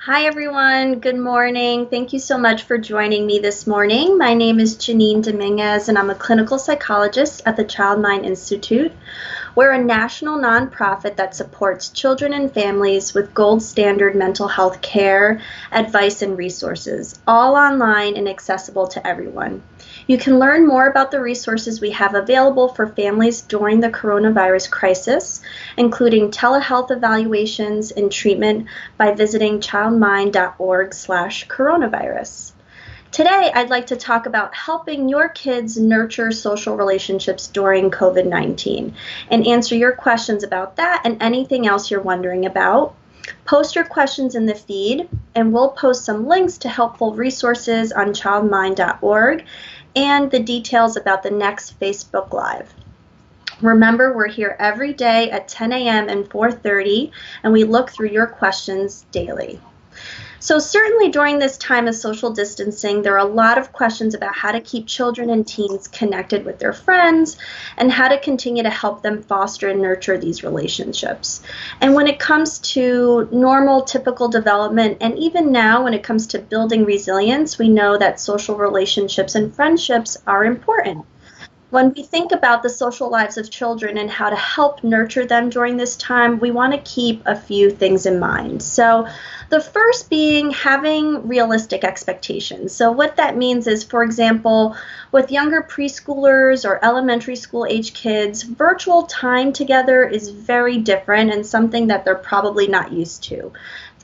Hi, everyone. Good morning. Thank you so much for joining me this morning. My name is Janine Dominguez, and I'm a clinical psychologist at the Child Mind Institute. We're a national nonprofit that supports children and families with gold standard mental health care, advice, and resources, all online and accessible to everyone. You can learn more about the resources we have available for families during the coronavirus crisis, including telehealth evaluations and treatment, by visiting childmind.org/coronavirus. Today, I'd like to talk about helping your kids nurture social relationships during COVID-19 and answer your questions about that and anything else you're wondering about. Post your questions in the feed, and we'll post some links to helpful resources on childmind.org and the details about the next Facebook Live. Remember, we're here every day at 10 a.m. and 4:30, and we look through your questions daily. So certainly during this time of social distancing, there are a lot of questions about how to keep children and teens connected with their friends and how to continue to help them foster and nurture these relationships. And when it comes to normal, typical development, and even now when it comes to building resilience, we know that social relationships and friendships are important. When we think about the social lives of children and how to help nurture them during this time, we want to keep a few things in mind. So the first being having realistic expectations. So what that means is, for example, with younger preschoolers or elementary school age kids, virtual time together is very different and something that they're probably not used to,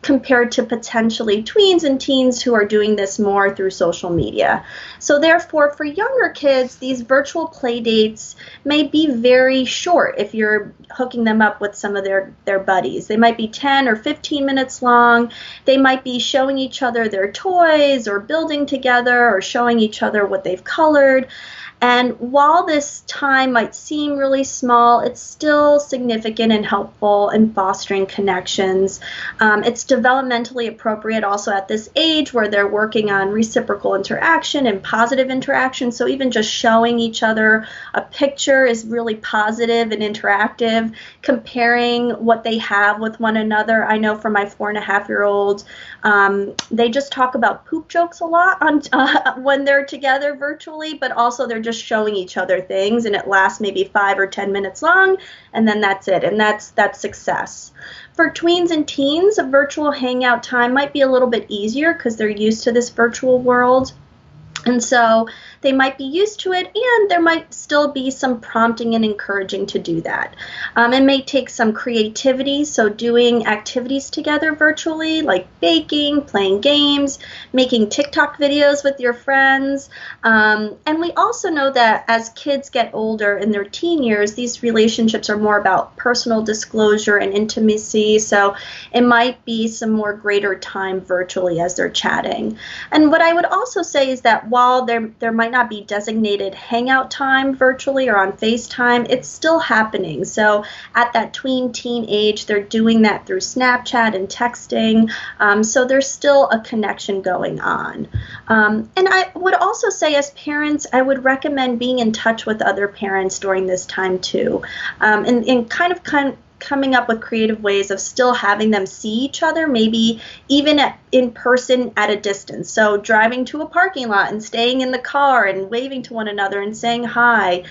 compared to potentially tweens and teens who are doing this more through social media. So therefore, for younger kids, these virtual play dates may be very short if you're hooking them up with some of their buddies. They might be 10 or 15 minutes long. They might be showing each other their toys or building together or showing each other what they've colored. And while this time might seem really small, it's still significant and helpful in fostering connections. It's developmentally appropriate also at this age where they're working on reciprocal interaction and positive interaction. So even just showing each other a picture is really positive and interactive. Comparing what they have with one another. I know for my 4.5-year-old, they just talk about poop jokes a lot when they're together virtually, but also they're just showing each other things, and it lasts maybe 5 or 10 minutes long, and then that's it, and that's success. For tweens and teens, a virtual hangout time might be a little bit easier because they're used to this virtual world. And so they might be used to it, and there might still be some prompting and encouraging to do that. It may take some creativity, so doing activities together virtually, like baking, playing games, making TikTok videos with your friends. And we also know that as kids get older in their teen years, these relationships are more about personal disclosure and intimacy, so it might be some more greater time virtually as they're chatting. And what I would also say is that while there might not be designated hangout time virtually or on FaceTime, it's still happening. So at that tween-teen age, they're doing that through Snapchat and texting. So there's still a connection going on. And I would also say, as parents, I would recommend being in touch with other parents during this time too, and kind of coming up with creative ways of still having them see each other, maybe even in person at a distance. So driving to a parking lot and staying in the car and waving to one another and saying hi,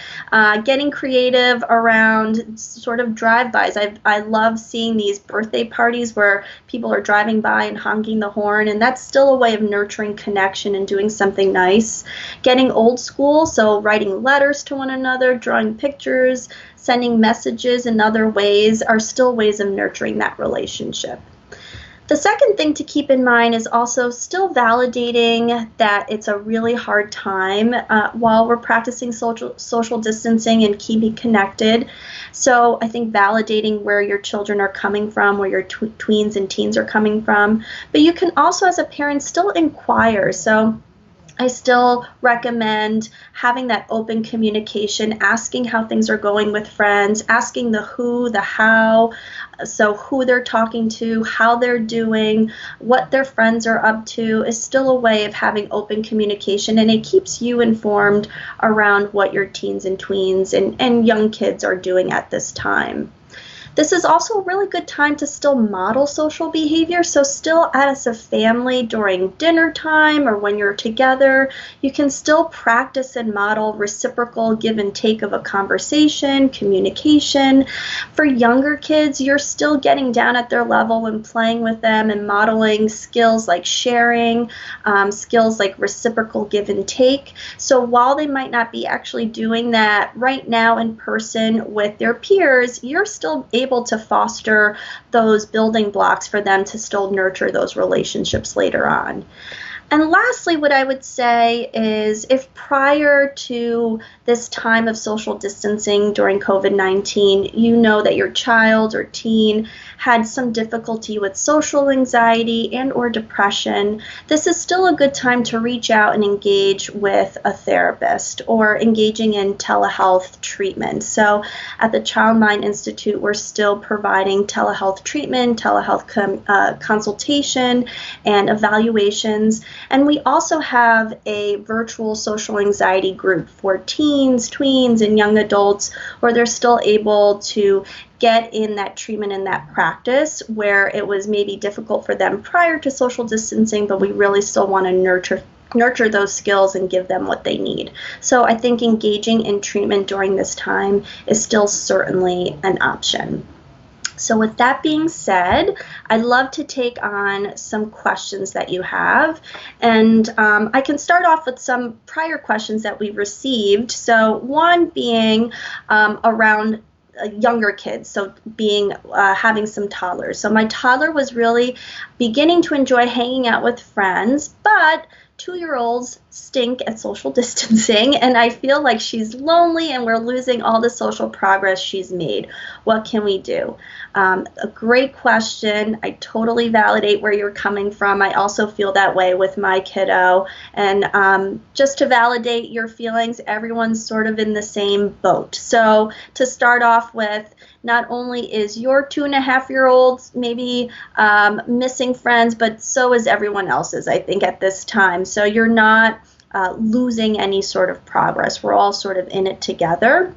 getting creative around sort of drive-bys. I love seeing these birthday parties where people are driving by and honking the horn, and that's still a way of nurturing connection and doing something nice. Getting old school, so writing letters to one another, drawing pictures, sending messages in other ways are still ways of nurturing that relationship. The second thing to keep in mind is also still validating that it's a really hard time while we're practicing social distancing and keeping connected. So I think validating where your children are coming from, where your tweens and teens are coming from. But you can also, as a parent, still inquire. So I still recommend having that open communication, asking how things are going with friends, asking the who, the how, so who they're talking to, how they're doing, what their friends are up to is still a way of having open communication, and it keeps you informed around what your teens and tweens and young kids are doing at this time. This is also a really good time to still model social behavior. So still as a family during dinner time or when you're together, you can still practice and model reciprocal give and take of a conversation, communication. For younger kids, you're still getting down at their level and playing with them and modeling skills like sharing, skills like reciprocal give and take. So while they might not be actually doing that right now in person with their peers, you're still able to foster those building blocks for them to still nurture those relationships later on. And lastly, what I would say is if prior to this time of social distancing during COVID-19, you know that your child or teen had some difficulty with social anxiety and or depression, this is still a good time to reach out and engage with a therapist or engaging in telehealth treatment. So at the Child Mind Institute, we're still providing telehealth treatment, telehealth consultation, and evaluations. And we also have a virtual social anxiety group for teens, tweens, and young adults where they're still able to get in that treatment and that practice where it was maybe difficult for them prior to social distancing, but we really still want to nurture those skills and give them what they need. So I think engaging in treatment during this time is still certainly an option. So with that being said, I'd love to take on some questions that you have. And I can start off with some prior questions that we received. So one being around younger kids, so being having some toddlers. So my toddler was really beginning to enjoy hanging out with friends, but 2-year-olds stink at social distancing, and I feel like she's lonely and we're losing all the social progress she's made. What can we do? A great question. I totally validate where you're coming from. I also feel that way with my kiddo. And just to validate your feelings, everyone's sort of in the same boat. So to start off with, not only is your 2.5-year-old maybe missing friends, but so is everyone else's, I think, at this time. So you're not losing any sort of progress. We're all sort of in it together.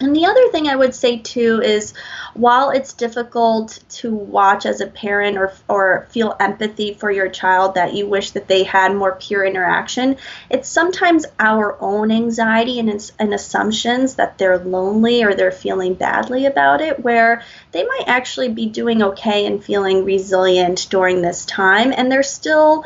And the other thing I would say too is while it's difficult to watch as a parent or feel empathy for your child that you wish that they had more peer interaction, it's sometimes our own anxiety and assumptions that they're lonely or they're feeling badly about it, where they might actually be doing okay and feeling resilient during this time, and they're still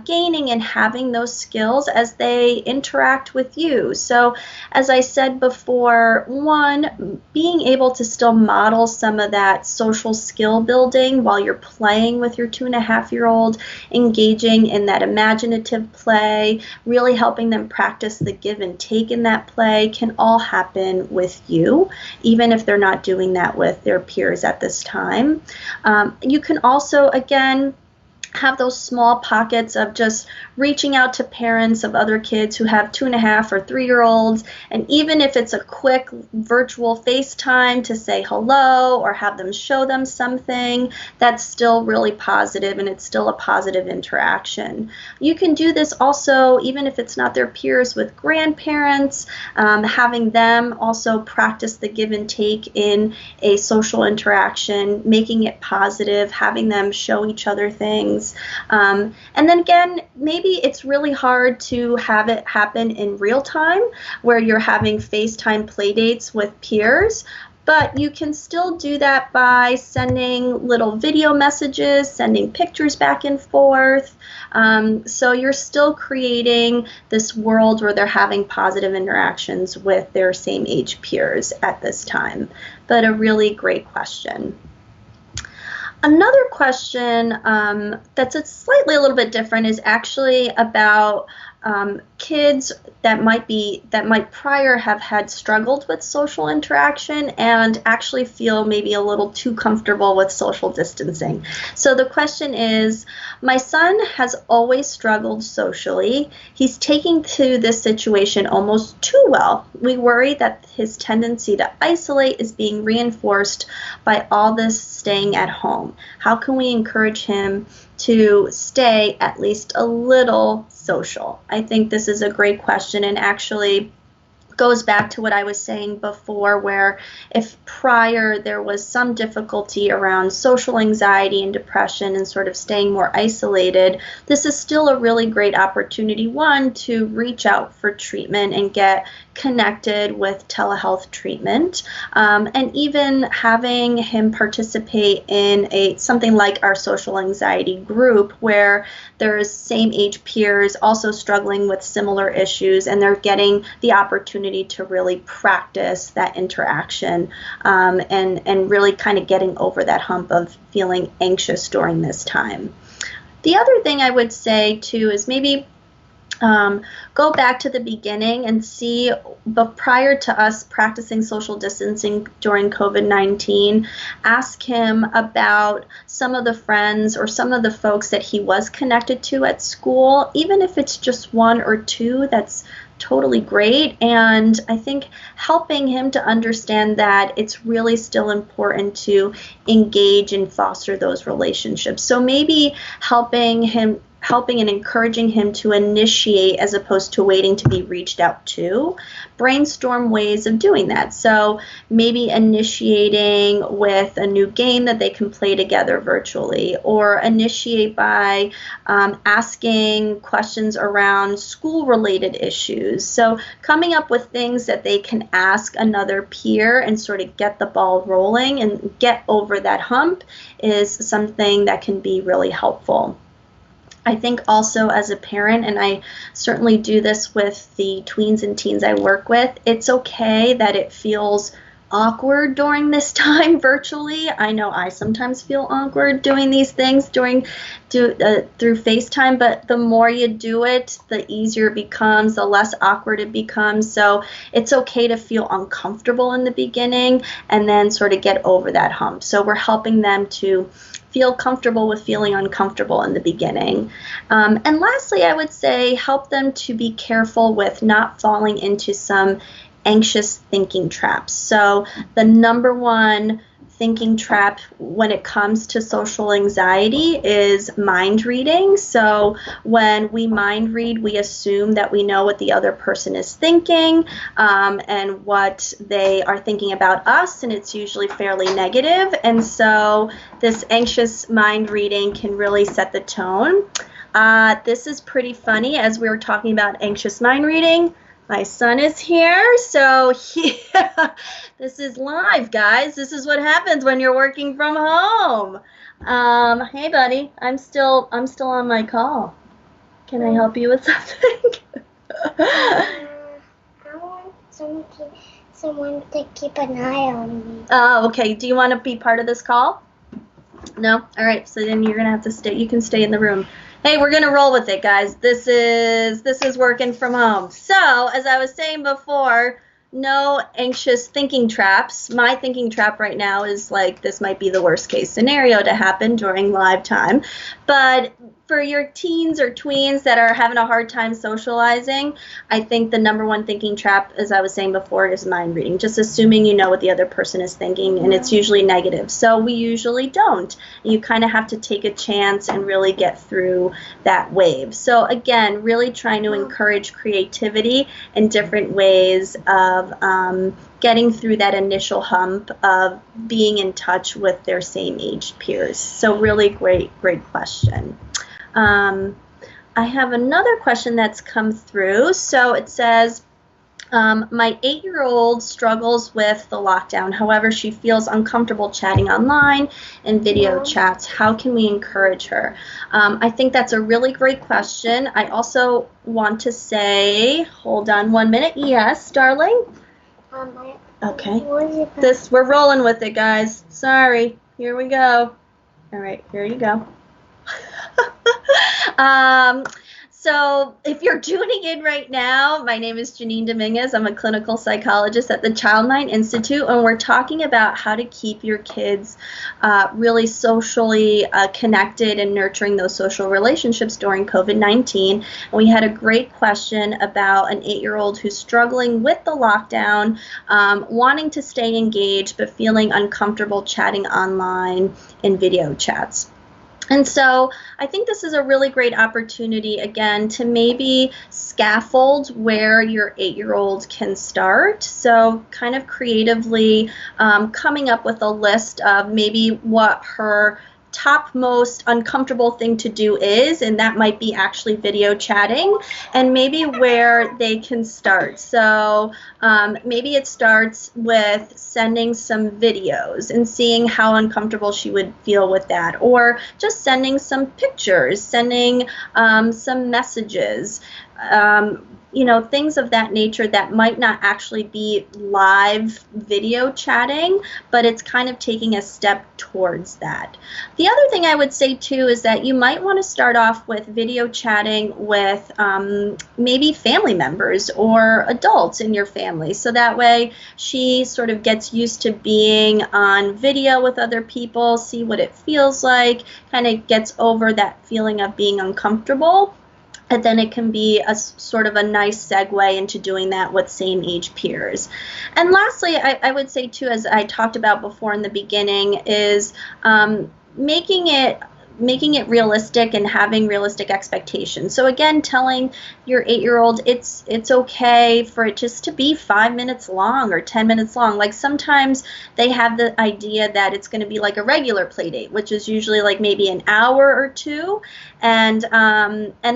gaining and having those skills as they interact with you. So as I said before, one, being able to still model some of that social skill building while you're playing with your 2.5-year-old, engaging in that imaginative play, really helping them practice the give and take in that play can all happen with you, even if they're not doing that with their peers at this time. You can also, again, have those small pockets of just reaching out to parents of other kids who have 2.5 or 3-year-olds, and even if it's a quick virtual FaceTime to say hello or have them show them something, that's still really positive and it's still a positive interaction. You can do this also even if it's not their peers with grandparents, having them also practice the give and take in a social interaction, making it positive, having them show each other things. And then again, maybe it's really hard to have it happen in real time where you're having FaceTime play dates with peers, but you can still do that by sending little video messages, sending pictures back and forth. So you're still creating this world where they're having positive interactions with their same age peers at this time. But a really great question. Another question that's slightly a little bit different is actually about kids that might prior have had struggled with social interaction and actually feel maybe a little too comfortable with social distancing. So the question is, my son has always struggled socially. He's taking to this situation almost too well. We worry that his tendency to isolate is being reinforced by all this staying at home. How can we encourage him to stay at least a little social? I think this is a great question, and actually goes back to what I was saying before, where if prior there was some difficulty around social anxiety and depression and sort of staying more isolated, this is still a really great opportunity, one, to reach out for treatment and get connected with telehealth treatment, and even having him participate in something like our social anxiety group, where there's same age peers also struggling with similar issues, and they're getting the opportunity to really practice that interaction, and really kind of getting over that hump of feeling anxious during this time. The other thing I would say too is maybe go back to the beginning and see, but prior to us practicing social distancing during COVID-19, ask him about some of the friends or some of the folks that he was connected to at school, even if it's just one or two. That's totally great. And I think helping him to understand that it's really still important to engage and foster those relationships. So maybe helping and encouraging him to initiate as opposed to waiting to be reached out to. Brainstorm ways of doing that. So maybe initiating with a new game that they can play together virtually, or initiate by asking questions around school-related issues. So coming up with things that they can ask another peer and sort of get the ball rolling and get over that hump is something that can be really helpful. I think also as a parent, and I certainly do this with the tweens and teens I work with, it's okay that it feels awkward during this time virtually. I know I sometimes feel awkward doing these things through FaceTime, but the more you do it, the easier it becomes, the less awkward it becomes. So it's okay to feel uncomfortable in the beginning and then sort of get over that hump. So we're helping them to feel comfortable with feeling uncomfortable in the beginning. And lastly, I would say help them to be careful with not falling into some anxious thinking traps. So the number one thinking trap when it comes to social anxiety is mind reading. So when we mind read, we assume that we know what the other person is thinking, and what they are thinking about us, and it's usually fairly negative. And so this anxious mind reading can really set the tone. This is pretty funny. As we were talking about anxious mind reading, my son is here, so this is live, guys. This is what happens when you're working from home. Hey, buddy, I'm still on my call. Can I help you with something? I want someone to keep an eye on me. Oh, okay. Do you want to be part of this call? No? All right. So then you're gonna have to stay. You can stay in the room. Hey, we're going to roll with it, guys. This is working from home. So, as I was saying before, no anxious thinking traps. My thinking trap right now is like, this might be the worst case scenario to happen during live time. But for your teens or tweens that are having a hard time socializing, I think the number one thinking trap, as I was saying before, is mind reading. Just assuming you know what the other person is thinking, and it's usually negative. So we usually don't. You kind of have to take a chance and really get through that wave. So again, really trying to encourage creativity and different ways of getting through that initial hump of being in touch with their same age peers. So really great question. I have another question that's come through. So it says, my 8-year-old struggles with the lockdown. However, she feels uncomfortable chatting online and video chats. How can we encourage her? I think that's a really great question. I also want to say, hold on 1 minute. Yes, darling? Okay. We're rolling with it, guys. Sorry. Here we go. All right, here you go. So if you're tuning in right now, my name is Janine Dominguez. I'm a clinical psychologist at the Childmind Institute, and we're talking about how to keep your kids really socially connected and nurturing those social relationships during COVID-19. And we had a great question about an 8-year-old who's struggling with the lockdown, wanting to stay engaged, but feeling uncomfortable chatting online in video chats. And so I think this is a really great opportunity, again, to maybe scaffold where your 8-year-old can start. So kind of creatively coming up with a list of maybe what her top most uncomfortable thing to do is, and that might be actually video chatting, and maybe where they can start. So maybe it starts with sending some videos and seeing how uncomfortable she would feel with that, or just sending some pictures, sending some messages, things of that nature that might not actually be live video chatting, but it's kind of taking a step towards that. The other thing I would say too is that you might want to start off with video chatting with maybe family members or adults in your family, so that way she sort of gets used to being on video with other people, see what it feels like, kind of gets over that feeling of being uncomfortable. And then it can be a sort of a nice segue into doing that with same age peers. And lastly, I would say too, as I talked about before in the beginning, is making it realistic and having realistic expectations. So again, telling your 8-year-old it's okay for it just to be 5 minutes long or 10 minutes long. Like sometimes they have the idea that it's going to be like a regular play date, which is usually like maybe an hour or two. And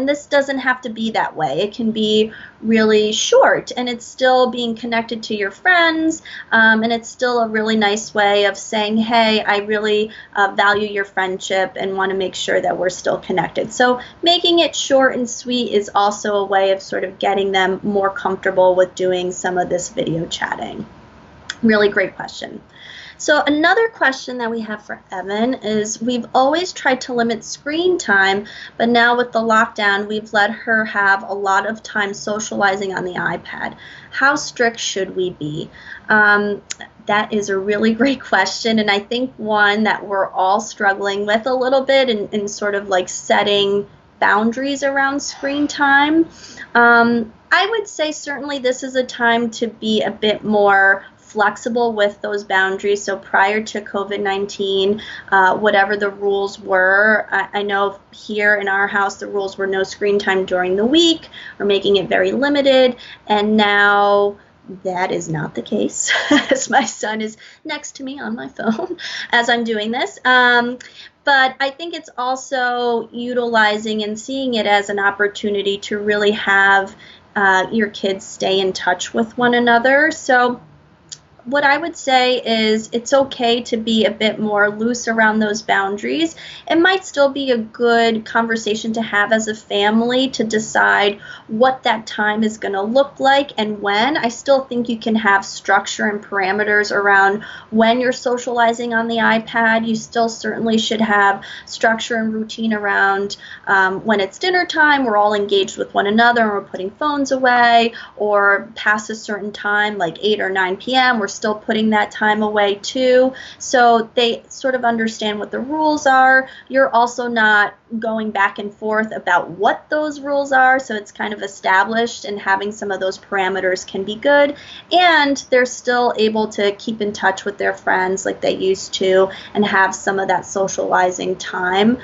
this doesn't have to be that way. It can be really short, and it's still being connected to your friends, and it's still a really nice way of saying, hey, I really value your friendship and want to make sure that we're still connected. So making it short and sweet is also a way of sort of getting them more comfortable with doing some of this video chatting. Really great question. So another question that we have for Evan is, we've always tried to limit screen time, but now with the lockdown, we've let her have a lot of time socializing on the iPad. How strict should we be? That is a really great question, and I think one that we're all struggling with a little bit in sort of like setting boundaries around screen time. I would say certainly this is a time to be a bit more flexible with those boundaries. So prior to COVID-19, whatever the rules were, I know here in our house the rules were no screen time during the week, or making it very limited, and now that is not the case, as my son is next to me on my phone as I'm doing this. But I think it's also utilizing and seeing it as an opportunity to really have your kids stay in touch with one another. So what I would say is it's okay to be a bit more loose around those boundaries. It might still be a good conversation to have as a family to decide what that time is going to look like and when. I still think you can have structure and parameters around when you're socializing on the iPad. You still certainly should have structure and routine around when it's dinner time, we're all engaged with one another and we're putting phones away, or past a certain time like 8 or 9 p.m. we're still putting that time away too, so they sort of understand what the rules are. You're also not going back and forth about what those rules are, so it's kind of established, and having some of those parameters can be good, and they're still able to keep in touch with their friends like they used to and have some of that socializing time,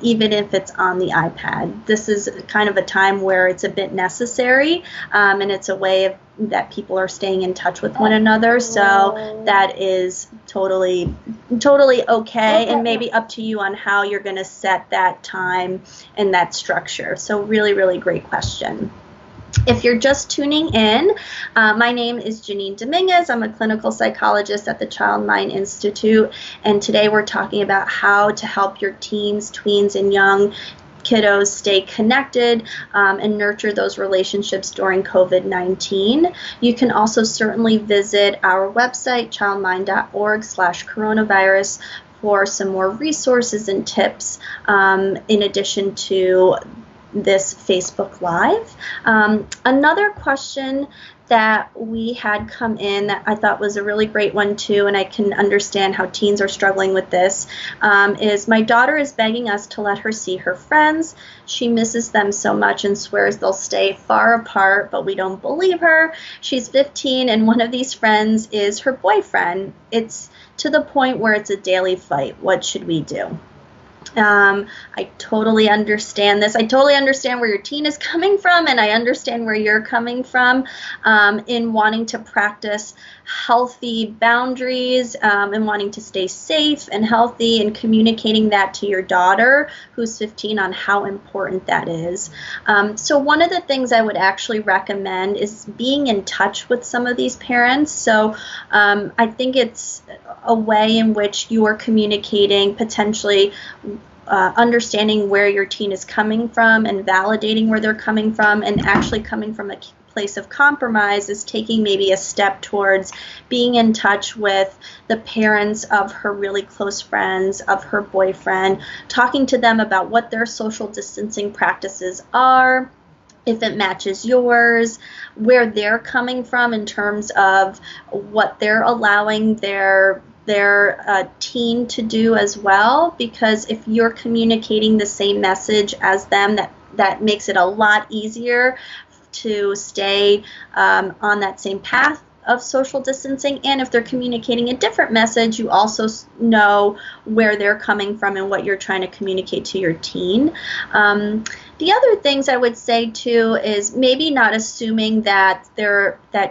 even if it's on the iPad. This is kind of a time where it's a bit necessary, and it's a way of that people are staying in touch with one another, so that is totally okay, and maybe up to you on how you're going to set that time and that structure. So really great question. If you're just tuning in, my name is Janine Dominguez. I'm a clinical psychologist at the Child Mind Institute, and today we're talking about how to help your teens, tweens, and young kiddos stay connected and nurture those relationships during COVID-19. You can also certainly visit our website, childmind.org/coronavirus, for some more resources and tips in addition to this Facebook Live. Another question that we had come in that I thought was a really great one too, and I can understand how teens are struggling with this, is my daughter is begging us to let her see her friends. She misses them so much and swears they'll stay far apart, but we don't believe her. She's 15 and one of these friends is her boyfriend. It's to the point where it's a daily fight. What should we do? I totally understand this. I totally understand where your teen is coming from, and I understand where you're coming from in wanting to practice healthy boundaries and wanting to stay safe and healthy, and communicating that to your daughter who's 15 on how important that is. So one of the things I would actually recommend is being in touch with some of these parents. So I think it's a way in which you are communicating, potentially understanding where your teen is coming from and validating where they're coming from, and actually coming from a place of compromise is taking maybe a step towards being in touch with the parents of her really close friends, of her boyfriend, talking to them about what their social distancing practices are, if it matches yours, where they're coming from in terms of what they're allowing their teen to do as well, because if you're communicating the same message as them, that makes it a lot easier to stay on that same path of social distancing. And if they're communicating a different message, you also know where they're coming from and what you're trying to communicate to your teen. The other things I would say too is maybe not assuming that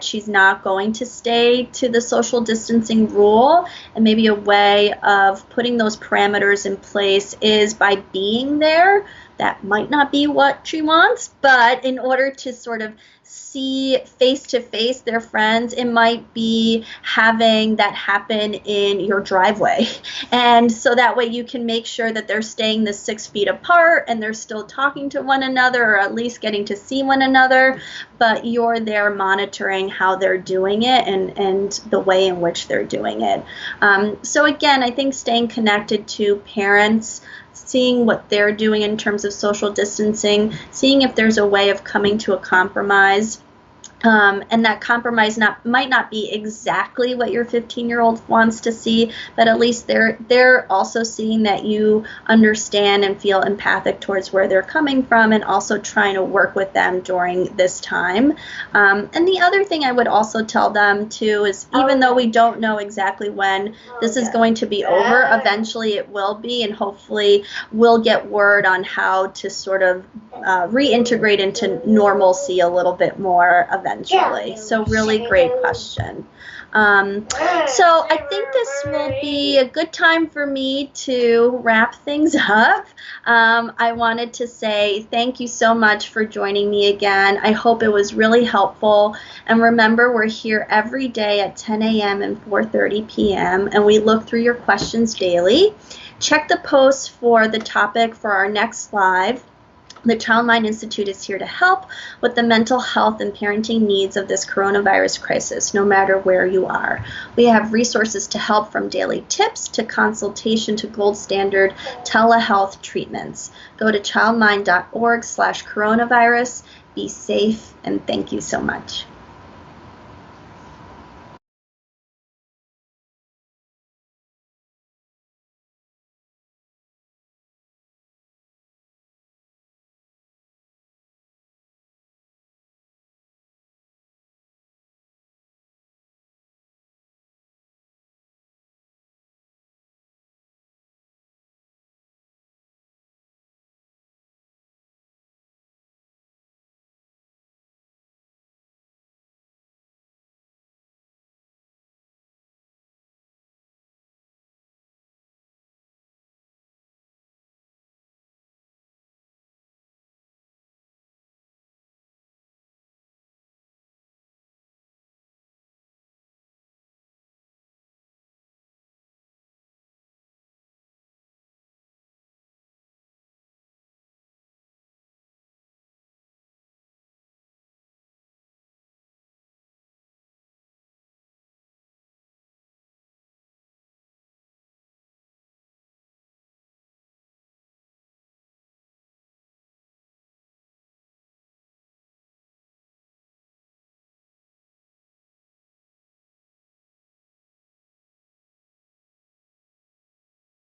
she's not going to stay to the social distancing rule, and maybe a way of putting those parameters in place is by being there. That might not be what she wants, but in order to sort of see face to face their friends, it might be having that happen in your driveway. And so that way you can make sure that they're staying the 6 feet apart and they're still talking to one another, or at least getting to see one another, but you're there monitoring how they're doing it and the way in which they're doing it. So again, I think staying connected to parents, seeing what they're doing in terms of social distancing, seeing if there's a way of coming to a compromise. And that compromise might not be exactly what your 15-year-old wants to see, but at least they're also seeing that you understand and feel empathic towards where they're coming from, and also trying to work with them during this time. And the other thing I would also tell them too is, even though we don't know exactly when this is going to be over, eventually it will be, and hopefully we'll get word on how to sort of reintegrate into normalcy a little bit more eventually. So really great question. So I think this will be a good time for me to wrap things up. I wanted to say thank you so much for joining me again. I hope it was really helpful. And remember, we're here every day at 10 a.m. and 4:30 p.m. and we look through your questions daily. Check the post for the topic for our next live. The Child Mind Institute is here to help with the mental health and parenting needs of this coronavirus crisis, no matter where you are. We have resources to help, from daily tips to consultation to gold standard telehealth treatments. Go to childmind.org/coronavirus. Be safe, and thank you so much.